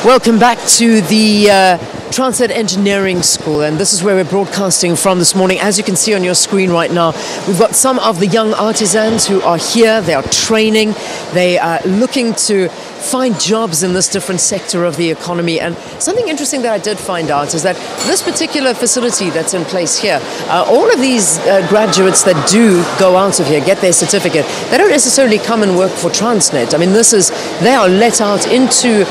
Welcome back to the Transnet Engineering School, and this is where we're broadcasting from this morning. As you can see on your screen right now, we've got some of the young artisans who are here. They are training, they are looking to find jobs in this different sector of the economy. And something interesting that I did find out is that this particular facility that's in place here, all of these graduates that do go out of here, get their certificate, they don't necessarily come and work for Transnet. I mean, they are let out into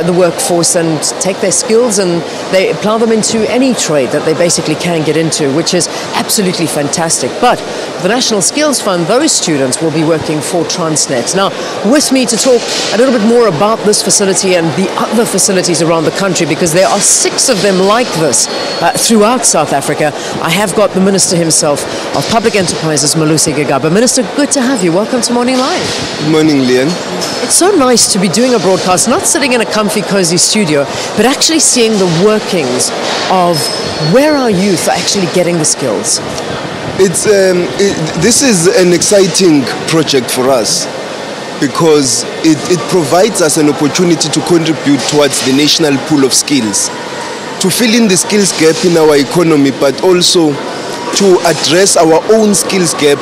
the workforce and take their skills and they plow them into any trade that they basically can get into, which is absolutely fantastic. But the National Skills Fund, those students will be working for Transnet. Now, with me to talk a little bit more about this facility and the other facilities around the country, because there are 6 of them like this throughout South Africa, I have got the Minister himself of Public Enterprises, Malusi Gigaba. Minister, good to have you. Welcome to Morning Live. Good morning, Leon. It's so nice to be doing a broadcast, not sitting in a comfy, cozy studio, but actually seeing the workings of where our youth are actually getting the skills. This is an exciting project for us because it provides us an opportunity to contribute towards the national pool of skills, to fill in the skills gap in our economy, but also to address our own skills gap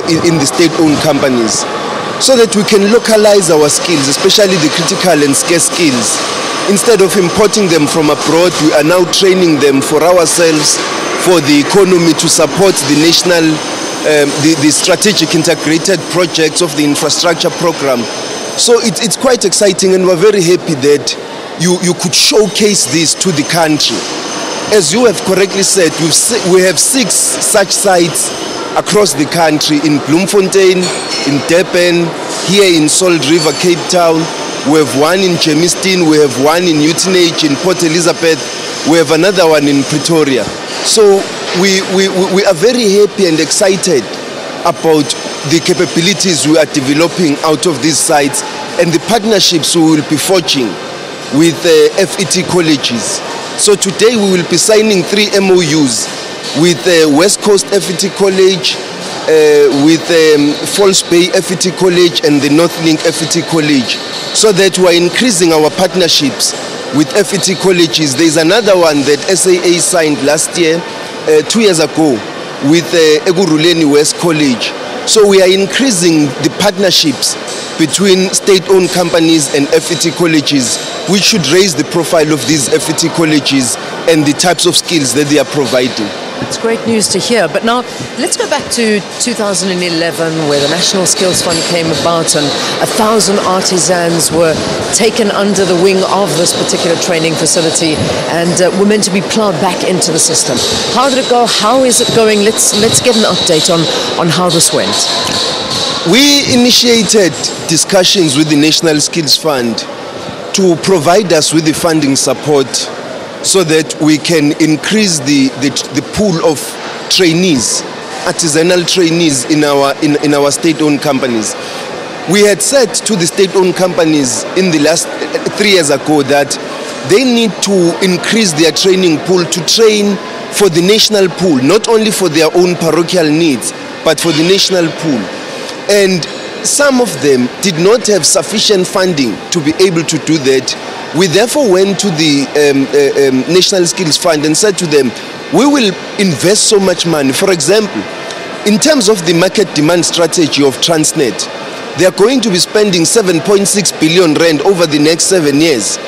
in the state-owned companies, so that we can localize our skills, especially the critical and scarce skills. Instead of importing them from abroad, we are now training them for ourselves, for the economy, to support the national, the strategic integrated projects of the infrastructure program. So it's quite exciting, and we're very happy that you could showcase this to the country. As you have correctly said, we have 6 such sites across the country, in Bloemfontein, in Durban, here in Salt River, Cape Town. We have one in Germiston, we have one in Uitenhage, in Port Elizabeth, we have another one in Pretoria. So we are very happy and excited about the capabilities we are developing out of these sites and the partnerships we will be forging with FET colleges. So today we will be signing 3 MOUs with West Coast FET College, with False Bay FET College and the Northlink FET College, so that we are increasing our partnerships with FET colleges. There is another one that SAA signed last year, 2 years ago, with Eguruleni West College. So we are increasing the partnerships between state-owned companies and FET colleges, which should raise the profile of these FET colleges and the types of skills that they are providing. It's great news to hear. But now let's go back to 2011, where the National Skills Fund came about and 1,000 artisans were taken under the wing of this particular training facility and were meant to be plowed back into the system. How did it go? How is it going? Let's get an update on how this went. We initiated discussions with the National Skills Fund to provide us with the funding support so that we can increase the pool of trainees, artisanal trainees in our state-owned companies. We had said to the state-owned companies in the last 3 years ago that they need to increase their training pool to train for the national pool, not only for their own parochial needs, but for the national pool. And some of them did not have sufficient funding to be able to do that. We therefore went to the National Skills Fund and said to them, we will invest so much money. For example, in terms of the market demand strategy of Transnet, they are going to be spending 7.6 billion rand over the next 7 years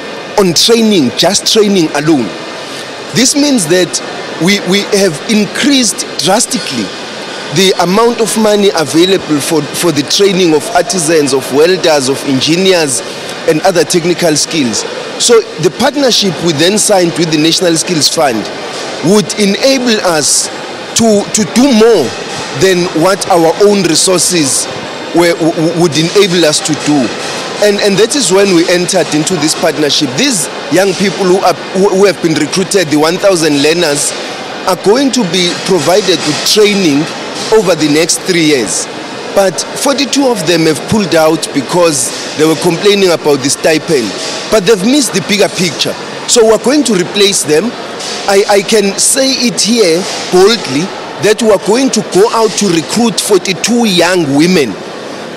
on training, just training alone. This means that we have increased drastically the amount of money available for the training of artisans, of welders, of engineers, and other technical skills. So the partnership we then signed with the National Skills Fund would enable us to do more than what our own resources would enable us to do. And that is when we entered into this partnership. These young people who have been recruited, the 1,000 learners, are going to be provided with training over the next 3 years. But 42 of them have pulled out because they were complaining about the stipend. But they've missed the bigger picture. So we're going to replace them. I can say it here boldly that we are going to go out to recruit 42 young women,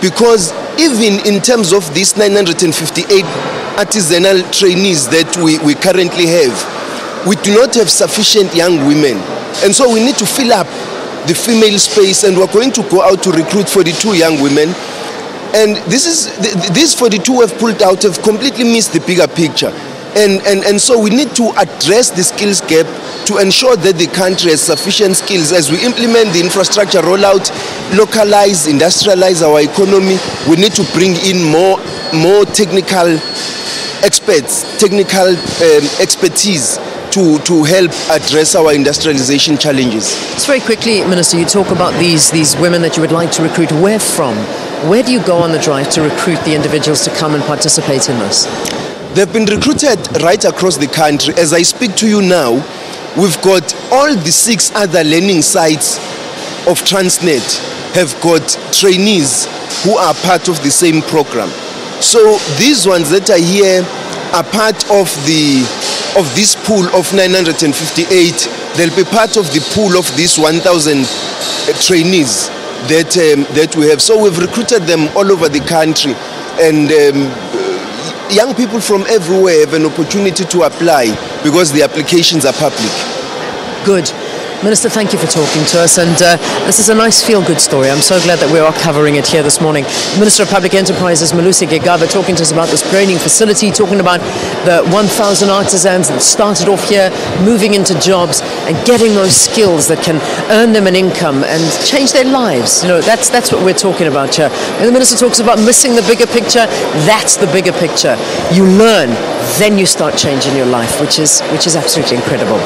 because even in terms of these 958 artisanal trainees that we currently have, we do not have sufficient young women. And so we need to fill up the female space, and we're going to go out to recruit 42 young women. And these 42 have pulled out, have completely missed the bigger picture. And so we need to address the skills gap to ensure that the country has sufficient skills as we implement the infrastructure rollout, localize, industrialize our economy. We need to bring in more technical experts, technical expertise to help address our industrialization challenges. Just very quickly, Minister, you talk about these women that you would like to recruit. Where from? Where do you go on the drive to recruit the individuals to come and participate in this? They've been recruited right across the country. As I speak to you now, we've got all the 6 other learning sites of Transnet have got trainees who are part of the same program. So these ones that are here are part of this pool of 958. They'll be part of the pool of these 1,000 trainees that we have. So we've recruited them all over the country, and young people from everywhere have an opportunity to apply because the applications are public. Good. Minister, thank you for talking to us, and this is a nice feel-good story. I'm so glad that we are covering it here this morning. Minister of Public Enterprises, Malusi Gigaba, talking to us about this training facility, talking about the 1,000 artisans that started off here, moving into jobs and getting those skills that can earn them an income and change their lives. You know, that's what we're talking about here. And the Minister talks about missing the bigger picture. That's the bigger picture. You learn, then you start changing your life, which is absolutely incredible.